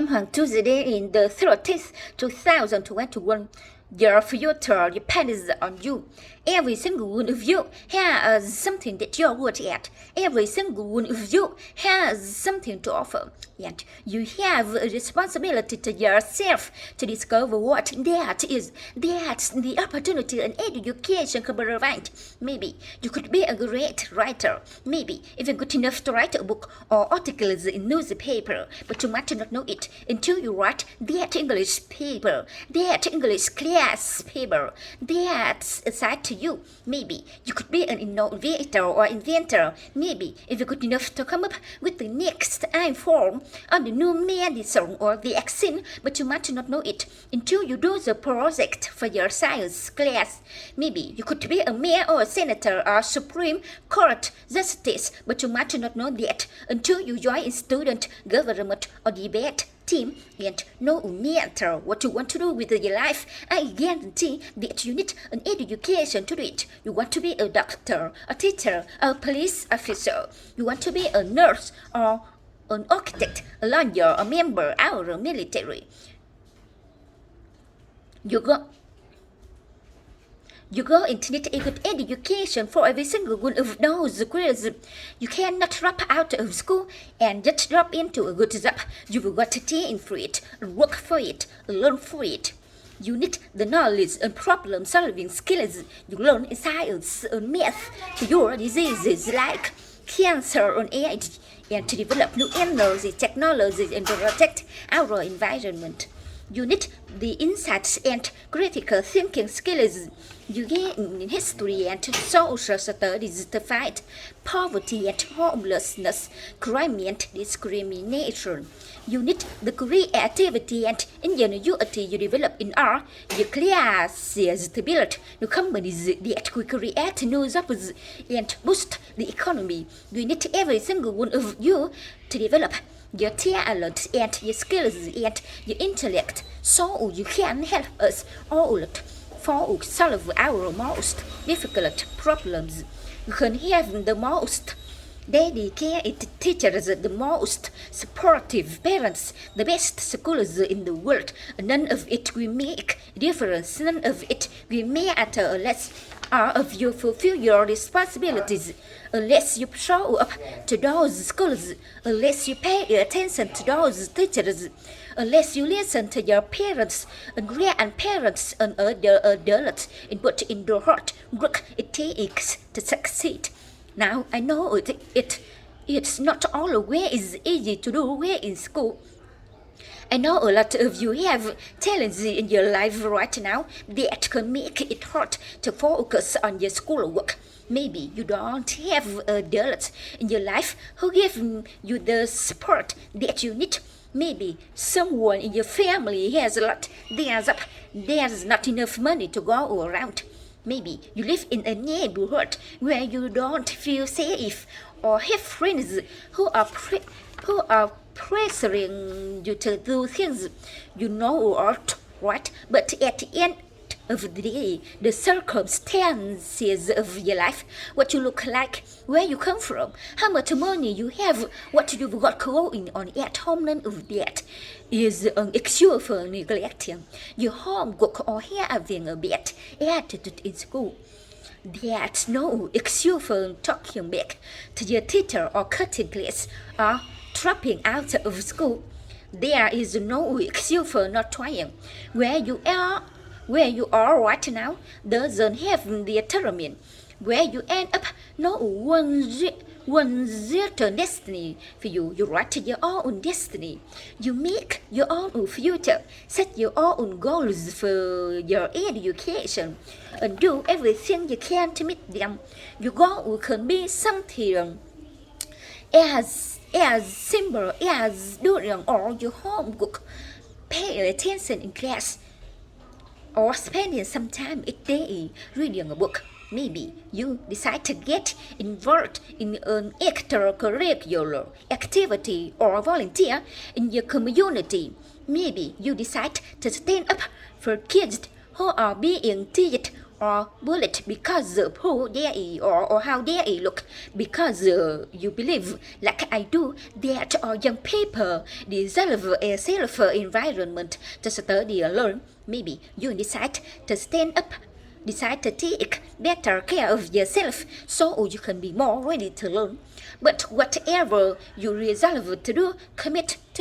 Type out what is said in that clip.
I'm HOANG Tuesday in the 13th, 2021. Your future depends on you. Every single one of you has something that you're good at. Every single one of you has something to offer. And you have a responsibility to yourself to discover what that is. That's the opportunity an education can provide. Maybe you could be a great writer. Maybe even good enough to write a book or articles in newspaper. But you might not know it until you write that English paper, that English class paper. That's assigned to you. Maybe you could be an innovator or inventor. Maybe if you're good enough to come up with the next iPhone or the new medicine or the vaccine, but you might not know it until you do the project for your science class. Maybe you could be a mayor or a senator or Supreme Court justice, but you might not know that until you join a student government or debate team. And no matter what you want to do with your life, I guarantee that you need an education to do it. You want to be a doctor, a teacher, a police officer. You want to be a nurse or an architect, a lawyer, a member of the military. You go and need a good education for every single one of those careers. You cannot drop out of school and just drop into a good job. You've got to train for it, work for it, learn for it. You need the knowledge and problem-solving skills you learn in science and math for your diseases like cancer and AIDS, and to develop new energy technologies and protect our environment. You need the insights and critical thinking skills you gain in history and social studies to fight poverty and homelessness, crime and discrimination. You need the creativity and ingenuity you develop in our classes to build new companies that will create new jobs and boost the economy. You need every single one of you to develop your talent and your skills and your intellect so you can help us all for solve our most difficult problems. You can have the most dedicated teachers, the most supportive parents, the best schools in the world. None of it will make a difference. None of it will matter unless all of you fulfill your responsibilities, unless you show up to those schools, unless you pay attention to those teachers, unless you listen to your parents and grandparents and other adults and put in the hard work it takes to succeed. Now, I know it's not always easy to do well in school. I know a lot of you have talents in your life right now that can make it hard to focus on your schoolwork. Maybe you don't have adults in your life who give you the support that you need. Maybe someone in your family has a lot. There's not enough money to go around. Maybe you live in a neighborhood where you don't feel safe or have friends who are pressuring you to do things you know aren't right, but at the end of the day, the circumstances of your life, what you look like, where you come from, how much money you have, what you've got going on at home, none of that is an excuse for neglecting your homework or having a bad attitude in school. That's no excuse for talking back to your teacher or cutting class or dropping out of school. There is no excuse for not trying. Where you are right now doesn't have the determine where you end up. No one certain destiny for you. You write your own destiny. You make your own future. Set your own goals for your education and do everything you can to meet them. Your goal can be something as simple as doing all your homework, pay attention in class, or spending some time each day reading a book. Maybe you decide to get involved in an extracurricular activity or volunteer in your community. Maybe you decide to stand up for kids who are being teased or bullet because who they is or how they look, because you believe, like I do, that all young people deserve a safe environment to study and learn. Maybe you decide to stand up, decide to take better care of yourself so you can be more ready to learn. But whatever you resolve to do, commit to it.